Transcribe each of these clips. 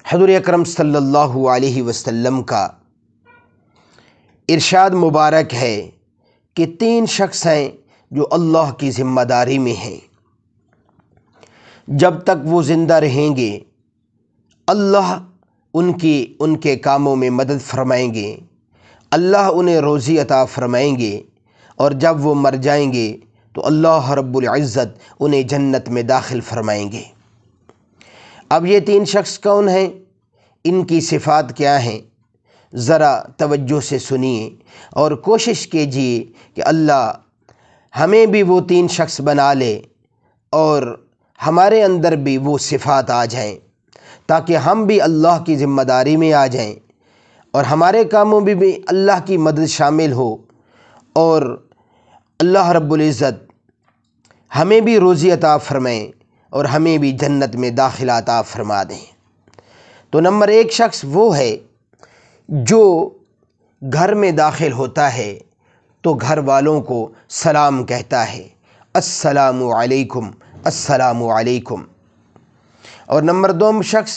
حضور اکرم صلی اللہ علیہ وسلم کا ارشاد مبارک ہے کہ 3 شخص ہیں جو اللہ کی ذمہ داری میں ہیں، جب تک وہ زندہ رہیں گے اللہ ان کے کاموں میں مدد فرمائیں گے، اللہ انہیں روزی عطا فرمائیں گے، اور جب وہ مر جائیں گے تو اللہ رب العزت انہیں جنت میں داخل فرمائیں گے۔ اب یہ 3 شخص کون ہیں؟ ان کی صفات کیا ہیں؟ ذرا توجہ سے سنیے اور کوشش کیجیے کہ اللہ ہمیں بھی وہ 3 شخص بنا لے اور ہمارے اندر بھی وہ صفات آ جائیں، تاکہ ہم بھی اللہ کی ذمہ داری میں آ جائیں اور ہمارے کاموں میں بھی اللہ کی مدد شامل ہو، اور اللہ رب العزت ہمیں بھی روزی عطا فرمائیں اور ہمیں بھی جنت میں داخلہ عطا فرما دیں۔ تو نمبر 1 شخص وہ ہے جو گھر میں داخل ہوتا ہے تو گھر والوں کو سلام کہتا ہے، السلام علیکم، السلام علیکم۔ اور نمبر 2 شخص،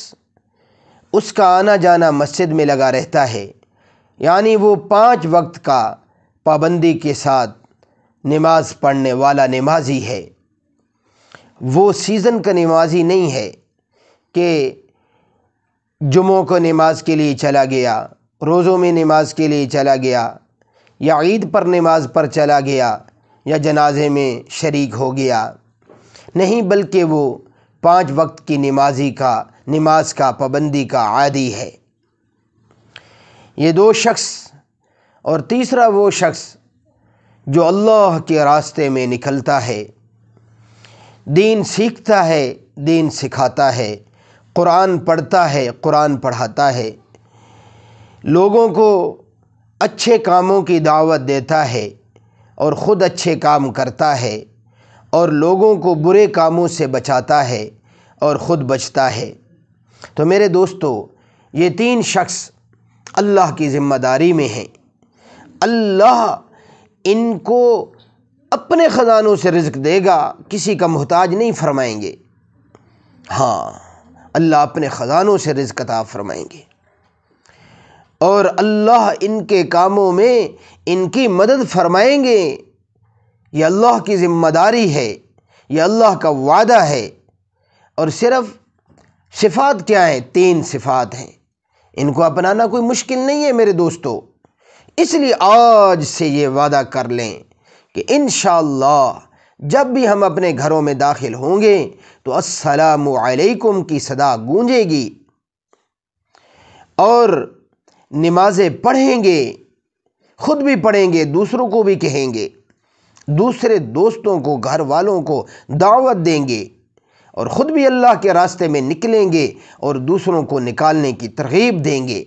اس کا آنا جانا مسجد میں لگا رہتا ہے، یعنی وہ 5 وقت کا پابندی کے ساتھ نماز پڑھنے والا نمازی ہے۔ وہ سیزن کا نمازی نہیں ہے کہ جمعوں کو نماز کے لیے چلا گیا، روزوں میں نماز کے لیے چلا گیا، یا عید پر نماز پر چلا گیا، یا جنازے میں شریک ہو گیا، نہیں، بلکہ وہ 5 وقت کی نماز کا پابندی کا عادی ہے۔ یہ 2 شخص، اور تیسرا وہ شخص جو اللہ کے راستے میں نکلتا ہے، دین سیکھتا ہے، دین سکھاتا ہے، قرآن پڑھتا ہے، قرآن پڑھاتا ہے، لوگوں کو اچھے کاموں کی دعوت دیتا ہے اور خود اچھے کام کرتا ہے، اور لوگوں کو برے کاموں سے بچاتا ہے اور خود بچتا ہے۔ تو میرے دوستو، یہ 3 شخص اللہ کی ذمہ داری میں ہیں۔ اللہ ان کو اپنے خزانوں سے رزق دے گا، کسی کا محتاج نہیں فرمائیں گے۔ ہاں، اللہ اپنے خزانوں سے رزق عطا فرمائیں گے، اور اللہ ان کے کاموں میں ان کی مدد فرمائیں گے۔ یہ اللہ کی ذمہ داری ہے، یہ اللہ کا وعدہ ہے۔ اور صرف صفات کیا ہیں؟ 3 صفات ہیں، ان کو اپنانا کوئی مشکل نہیں ہے میرے دوستو۔ اس لیے آج سے یہ وعدہ کر لیں کہ انشاءاللہ جب بھی ہم اپنے گھروں میں داخل ہوں گے تو السلام علیکم کی صدا گونجے گی، اور نمازیں پڑھیں گے، خود بھی پڑھیں گے، دوسروں کو بھی کہیں گے، دوسرے دوستوں کو، گھر والوں کو دعوت دیں گے، اور خود بھی اللہ کے راستے میں نکلیں گے اور دوسروں کو نکالنے کی ترغیب دیں گے۔